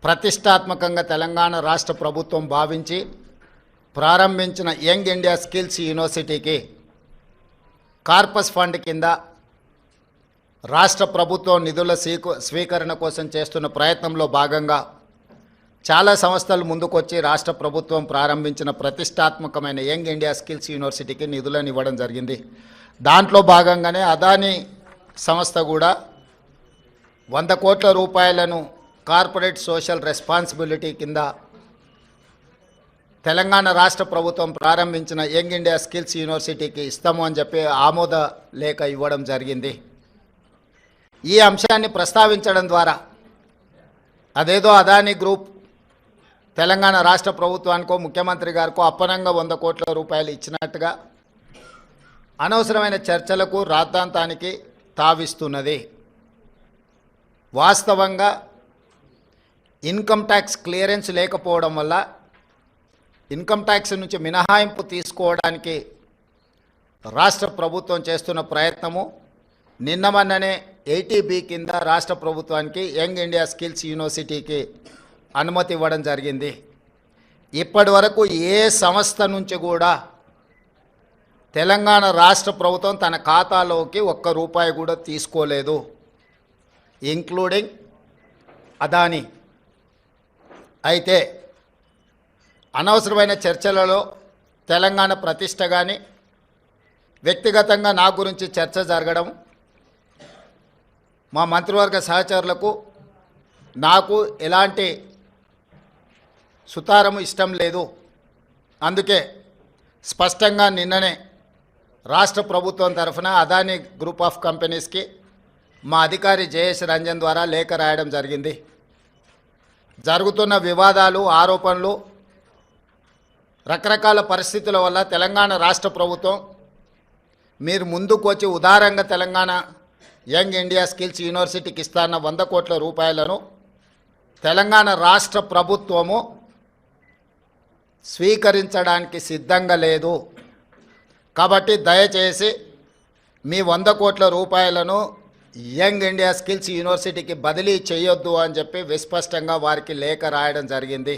ప్రతిష్టాత్మకంగా తెలంగాణ రాష్ట్ర ప్రభుత్వం భావించి ప్రారంభించిన యంగ్ ఇండియా స్కిల్స్ యూనివర్సిటీకి కార్పస్ ఫండ్ కింద రాష్ట్ర ప్రభుత్వం నిధుల స్వీకరణ కోసం చేస్తున్న ప్రయత్నంలో భాగంగా చాలా సంస్థలు ముందుకొచ్చి రాష్ట్ర ప్రభుత్వం ప్రారంభించిన ప్రతిష్టాత్మకమైన యంగ్ ఇండియా స్కిల్స్ యూనివర్సిటీకి నిధులను ఇవ్వడం జరిగింది. దాంట్లో భాగంగానే అదానీ సంస్థ కూడా 100 కోట్ల రూపాయలను కార్పొరేట్ సోషల్ రెస్పాన్సిబిలిటీ కింద తెలంగాణ రాష్ట్ర ప్రభుత్వం ప్రారంభించిన యంగ్ ఇండియా స్కిల్స్ యూనివర్సిటీకి ఇస్తాము అని చెప్పి ఆమోద లేఖ ఇవ్వడం జరిగింది. ఈ అంశాన్ని ప్రస్తావించడం ద్వారా అదేదో అదానీ గ్రూప్ తెలంగాణ రాష్ట్ర ప్రభుత్వానికో ముఖ్యమంత్రి గారికో అప్పనంగా 100 కోట్ల రూపాయలు ఇచ్చినట్టుగా అనవసరమైన చర్చలకు రాద్ధాంతానికి తావిస్తున్నది. వాస్తవంగా ఇన్కమ్ ట్యాక్స్ క్లియరెన్స్ లేకపోవడం వల్ల ఇన్కమ్ ట్యాక్స్ నుంచి మినహాయింపు తీసుకోవడానికి రాష్ట్ర ప్రభుత్వం చేస్తున్న ప్రయత్నము నిన్న మొన్ననే 80B కింద రాష్ట్ర ప్రభుత్వానికి యంగ్ ఇండియా స్కిల్స్ యూనివర్సిటీకి అనుమతి ఇవ్వడం జరిగింది. ఇప్పటి వరకు ఏ సంస్థ నుంచి కూడా తెలంగాణ రాష్ట్ర ప్రభుత్వం తన ఖాతాలోకి 1 రూపాయి కూడా తీసుకోలేదు, ఇంక్లూడింగ్ అదానీ. అయితే అనవసరమైన చర్చలలో తెలంగాణ ప్రతిష్ట కానీ వ్యక్తిగతంగా నా గురించి చర్చ జరగడం మా మంత్రివర్గ సహచరులకు నాకు ఎలాంటి సుతారము ఇష్టం లేదు. అందుకే స్పష్టంగా నిన్ననే రాష్ట్ర ప్రభుత్వం తరఫున అదానీ గ్రూప్ ఆఫ్ కంపెనీస్కి మా అధికారి జయేష్ రంజన్ ద్వారా లేఖ రాయడం జరిగింది. జరుగుతున్న వివాదాలు, ఆరోపణలు, రకరకాల పరిస్థితుల వల్ల తెలంగాణ రాష్ట్ర ప్రభుత్వం మీరు ముందుకు వచ్చి ఉదారంగా తెలంగాణ యంగ్ ఇండియా స్కిల్స్ యూనివర్సిటీకి ఇస్తాన్న 100 కోట్ల రూపాయలను తెలంగాణ రాష్ట్ర ప్రభుత్వము స్వీకరించడానికి సిద్ధంగా లేదు. కాబట్టి దయచేసి మీ 100 కోట్ల రూపాయలను యంగ్ ఇండియా స్కిల్స్ యూనివర్సిటీకి బదిలీ చేయొద్దు అని చెప్పి విస్పష్టంగా వారికి లేఖ రాయడం జరిగింది.